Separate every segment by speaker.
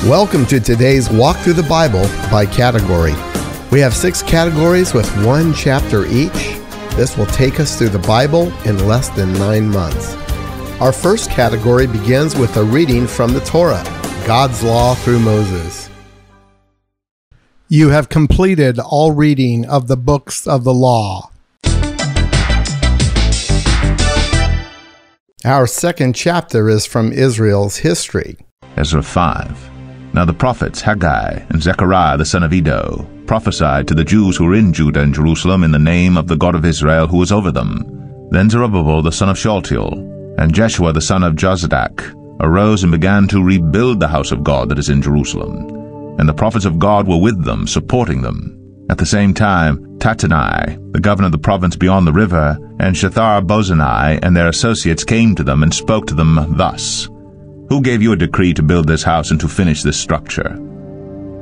Speaker 1: Welcome to today's Walk Through the Bible by category. We have 6 categories with 1 chapter each. This will take us through the Bible in less than 9 months. Our first category begins with a reading from the Torah, God's law through Moses. You have completed all reading of the books of the law. Our second chapter is from Israel's history.
Speaker 2: Ezra 5. Now the prophets Haggai and Zechariah the son of Iddo prophesied to the Jews who were in Judah and Jerusalem in the name of the God of Israel who was over them. Then Zerubbabel the son of Shealtiel and Jeshua the son of Jozadak arose and began to rebuild the house of God that is in Jerusalem. And the prophets of God were with them, supporting them. At the same time, Tattenai, the governor of the province beyond the river, and Shethar-bozenai and their associates came to them and spoke to them thus: Who gave you a decree to build this house and to finish this structure?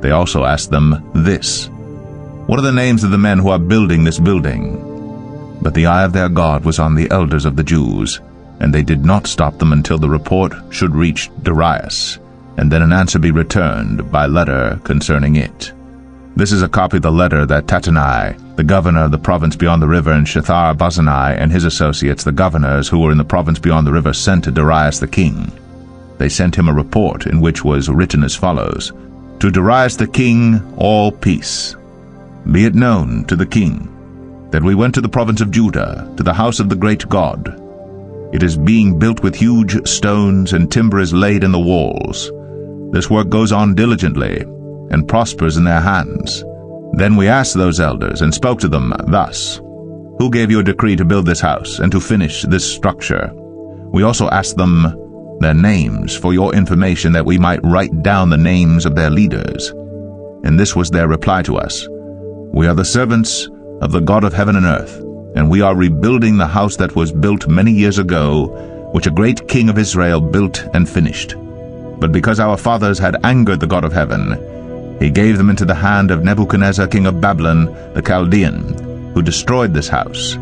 Speaker 2: They also asked them this: What are the names of the men who are building this building? But the eye of their God was on the elders of the Jews, and they did not stop them until the report should reach Darius, and then an answer be returned by letter concerning it. This is a copy of the letter that Tattenai, the governor of the province beyond the river, and Shethar-bozenai and his associates, the governors who were in the province beyond the river, sent to Darius the king. They sent him a report in which was written as follows: To Darius the king, all peace. Be it known to the king that we went to the province of Judah, to the house of the great God. It is being built with huge stones, and timber is laid in the walls. This work goes on diligently, and prospers in their hands. Then we asked those elders, and spoke to them thus: Who gave you a decree to build this house, and to finish this structure? We also asked them their names for your information, that we might write down the names of their leaders. And this was their reply to us: We are the servants of the God of heaven and earth, and we are rebuilding the house that was built many years ago, which a great king of Israel built and finished. But because our fathers had angered the God of heaven, he gave them into the hand of Nebuchadnezzar king of Babylon the Chaldean, who destroyed this house,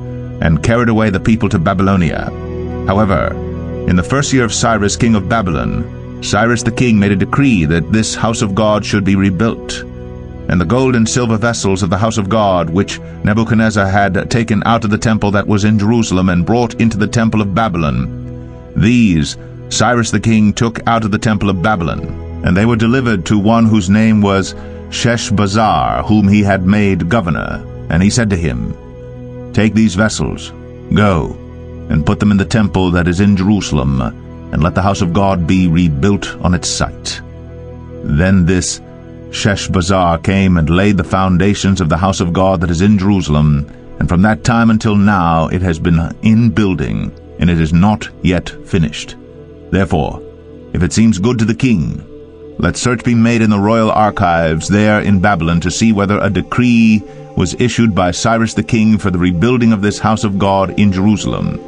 Speaker 2: and carried away the people to Babylonia. However, in the first year of Cyrus king of Babylon, Cyrus the king made a decree that this house of God should be rebuilt. And the gold and silver vessels of the house of God, which Nebuchadnezzar had taken out of the temple that was in Jerusalem and brought into the temple of Babylon, these Cyrus the king took out of the temple of Babylon, and they were delivered to one whose name was Sheshbazzar, whom he had made governor. And he said to him, Take these vessels, go, and put them in the temple that is in Jerusalem, and let the house of God be rebuilt on its site. Then this Sheshbazzar came and laid the foundations of the house of God that is in Jerusalem, and from that time until now it has been in building, and it is not yet finished. Therefore, if it seems good to the king, let search be made in the royal archives there in Babylon to see whether a decree was issued by Cyrus the king for the rebuilding of this house of God in Jerusalem.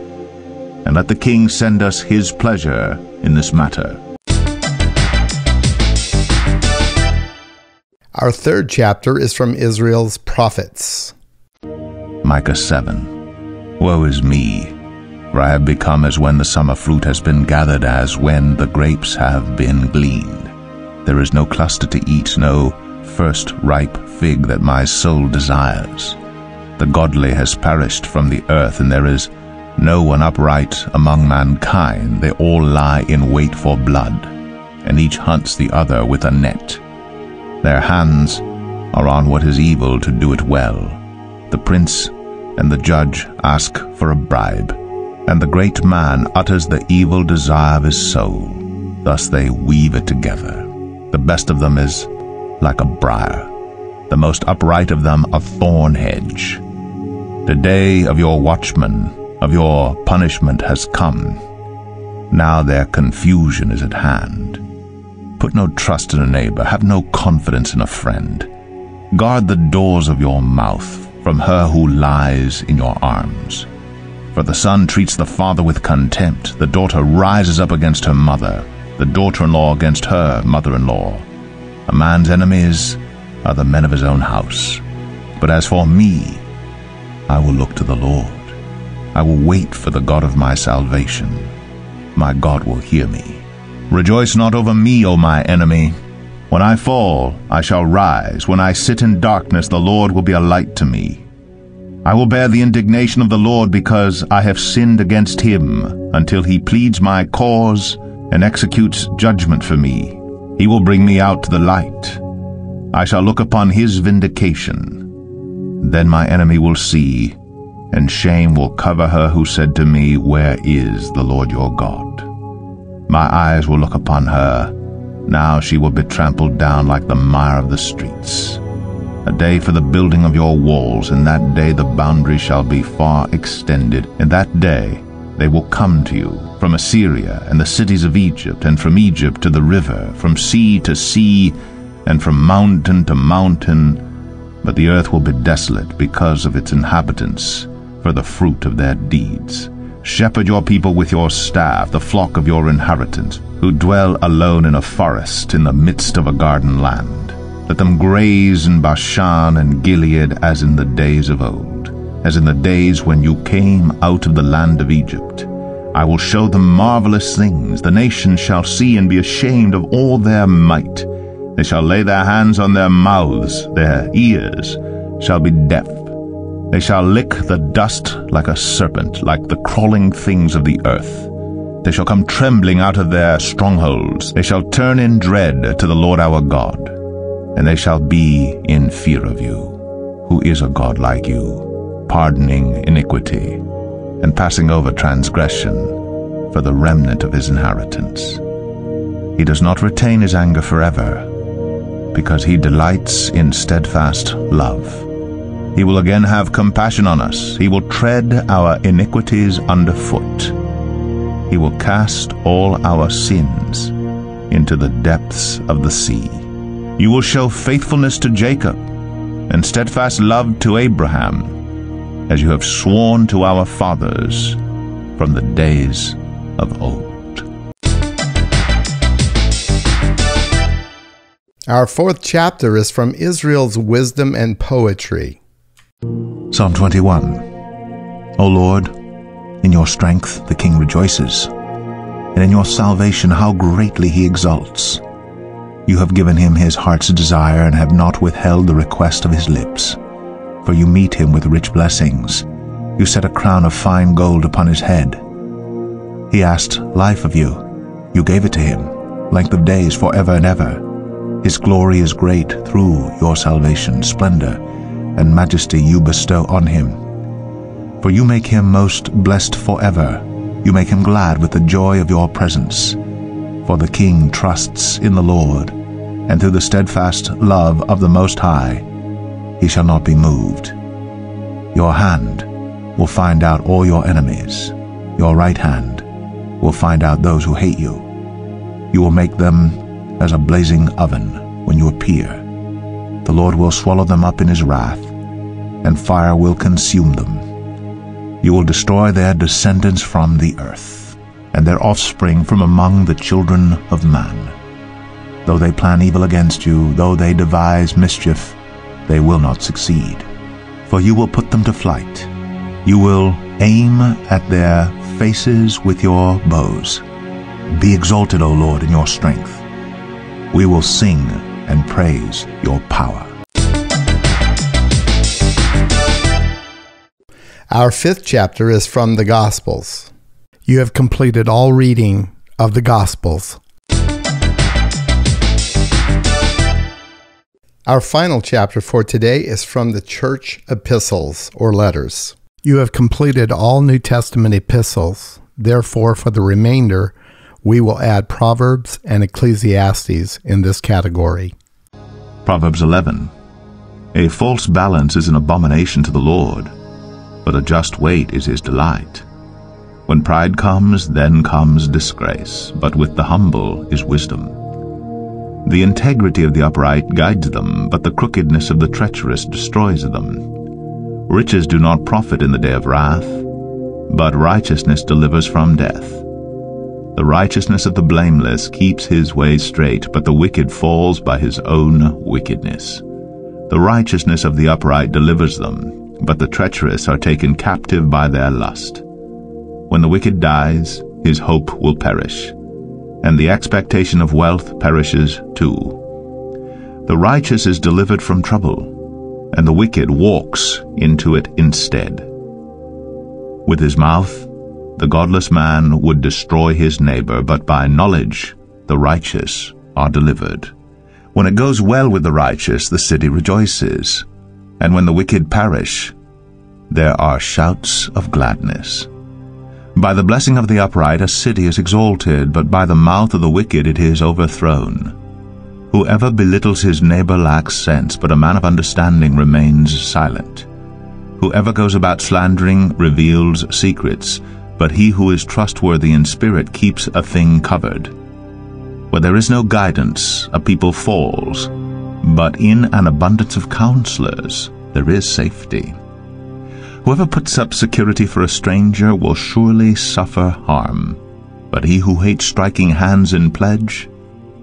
Speaker 2: And let the king send us his pleasure in this matter.
Speaker 1: Our third chapter is from Israel's prophets.
Speaker 2: Micah 7. Woe is me, for I have become as when the summer fruit has been gathered, as when the grapes have been gleaned. There is no cluster to eat, no first ripe fig that my soul desires. The godly has perished from the earth, and there is no one upright among mankind. They all lie in wait for blood, and each hunts the other with a net. Their hands are on what is evil to do it well. The prince and the judge ask for a bribe, and the great man utters the evil desire of his soul. Thus they weave it together. The best of them is like a briar, the most upright of them a thorn hedge. The day of your watchmen, of your punishment has come. Now their confusion is at hand. Put no trust in a neighbor, have no confidence in a friend. Guard the doors of your mouth from her who lies in your arms. For the son treats the father with contempt, the daughter rises up against her mother, the daughter-in-law against her mother-in-law. A man's enemies are the men of his own house. But as for me, I will look to the Lord. I will wait for the God of my salvation. My God will hear me. Rejoice not over me, O my enemy. When I fall, I shall rise. When I sit in darkness, the Lord will be a light to me. I will bear the indignation of the Lord because I have sinned against him, until he pleads my cause and executes judgment for me. He will bring me out to the light. I shall look upon his vindication. Then my enemy will see, and shame will cover her who said to me, Where is the Lord your God? My eyes will look upon her. Now she will be trampled down like the mire of the streets. A day for the building of your walls. In that day the boundary shall be far extended. In that day they will come to you from Assyria and the cities of Egypt, and from Egypt to the river, from sea to sea, and from mountain to mountain. But the earth will be desolate because of its inhabitants, for the fruit of their deeds. Shepherd your people with your staff, the flock of your inheritance, who dwell alone in a forest in the midst of a garden land. Let them graze in Bashan and Gilead as in the days of old, as in the days when you came out of the land of Egypt. I will show them marvelous things. The nations shall see and be ashamed of all their might. They shall lay their hands on their mouths, their ears shall be deaf. They shall lick the dust like a serpent, like the crawling things of the earth. They shall come trembling out of their strongholds. They shall turn in dread to the Lord our God, and they shall be in fear of you. Who is a God like you, pardoning iniquity, and passing over transgression for the remnant of his inheritance? He does not retain his anger forever, because he delights in steadfast love. He will again have compassion on us. He will tread our iniquities underfoot. He will cast all our sins into the depths of the sea. You will show faithfulness to Jacob and steadfast love to Abraham, as you have sworn to our fathers from the days of old.
Speaker 1: Our fourth chapter is from Israel's wisdom and poetry.
Speaker 2: Psalm 21. O Lord, in your strength the king rejoices, and in your salvation how greatly he exults. You have given him his heart's desire, and have not withheld the request of his lips. For you meet him with rich blessings. You set a crown of fine gold upon his head. He asked life of you. You gave it to him, length of days forever and ever. His glory is great through your salvation. Splendor and majesty you bestow on him. For you make him most blessed forever. You make him glad with the joy of your presence. For the king trusts in the Lord, and through the steadfast love of the Most High he shall not be moved. Your hand will find out all your enemies. Your right hand will find out those who hate you. You will make them as a blazing oven when you appear. The Lord will swallow them up in his wrath, and fire will consume them. You will destroy their descendants from the earth, and their offspring from among the children of man. Though they plan evil against you, though they devise mischief, they will not succeed. For you will put them to flight. You will aim at their faces with your bows. Be exalted, O Lord, in your strength. We will sing and praise your power.
Speaker 1: Our fifth chapter is from the Gospels. You have completed all reading of the Gospels. Our final chapter for today is from the church epistles, or letters. You have completed all New Testament epistles. Therefore, for the remainder, we will add Proverbs and Ecclesiastes in this category.
Speaker 2: Proverbs 11. A false balance is an abomination to the Lord, but a just weight is his delight. When pride comes, then comes disgrace, but with the humble is wisdom. The integrity of the upright guides them, but the crookedness of the treacherous destroys them. Riches do not profit in the day of wrath, but righteousness delivers from death. The righteousness of the blameless keeps his way straight, but the wicked falls by his own wickedness. The righteousness of the upright delivers them, but the treacherous are taken captive by their lust. When the wicked dies, his hope will perish, and the expectation of wealth perishes too. The righteous is delivered from trouble, and the wicked walks into it instead. With his mouth, the godless man would destroy his neighbor, but by knowledge the righteous are delivered. When it goes well with the righteous, the city rejoices, and when the wicked perish, there are shouts of gladness. By the blessing of the upright a city is exalted, but by the mouth of the wicked it is overthrown. Whoever belittles his neighbor lacks sense, but a man of understanding remains silent. Whoever goes about slandering reveals secrets, but he who is trustworthy in spirit keeps a thing covered. Where there is no guidance, a people falls, but in an abundance of counselors there is safety. Whoever puts up security for a stranger will surely suffer harm, but he who hates striking hands in pledge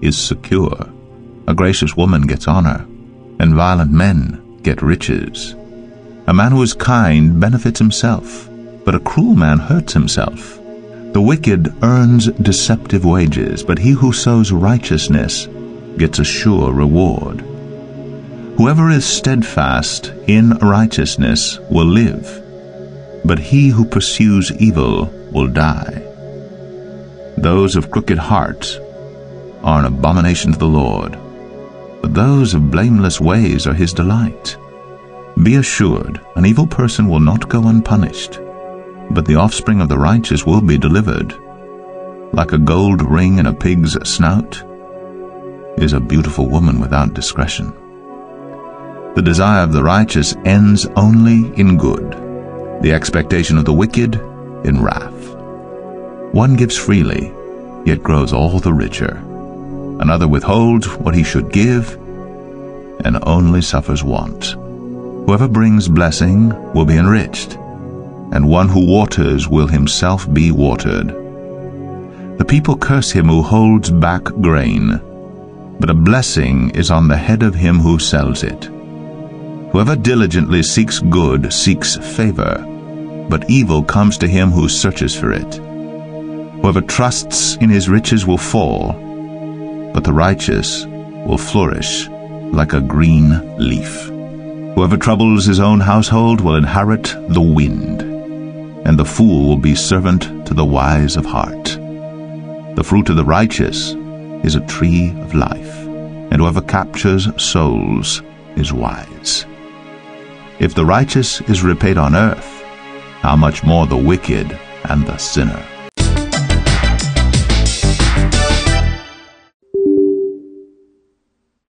Speaker 2: is secure. A gracious woman gets honor, and violent men get riches. A man who is kind benefits himself, but a cruel man hurts himself. The wicked earns deceptive wages, but he who sows righteousness gets a sure reward. Whoever is steadfast in righteousness will live, but he who pursues evil will die. Those of crooked heart are an abomination to the Lord, but those of blameless ways are his delight. Be assured, an evil person will not go unpunished, but the offspring of the righteous will be delivered. Like a gold ring in a pig's snout is a beautiful woman without discretion. The desire of the righteous ends only in good, the expectation of the wicked in wrath. One gives freely, yet grows all the richer. Another withholds what he should give, and only suffers want. Whoever brings blessing will be enriched, and one who waters will himself be watered. The people curse him who holds back grain, but a blessing is on the head of him who sells it. Whoever diligently seeks good seeks favor, but evil comes to him who searches for it. Whoever trusts in his riches will fall, but the righteous will flourish like a green leaf. Whoever troubles his own household will inherit the wind, and the fool will be servant to the wise of heart. The fruit of the righteous is a tree of life, and whoever captures souls is wise. If the righteous is repaid on earth, how much more the wicked and the sinner?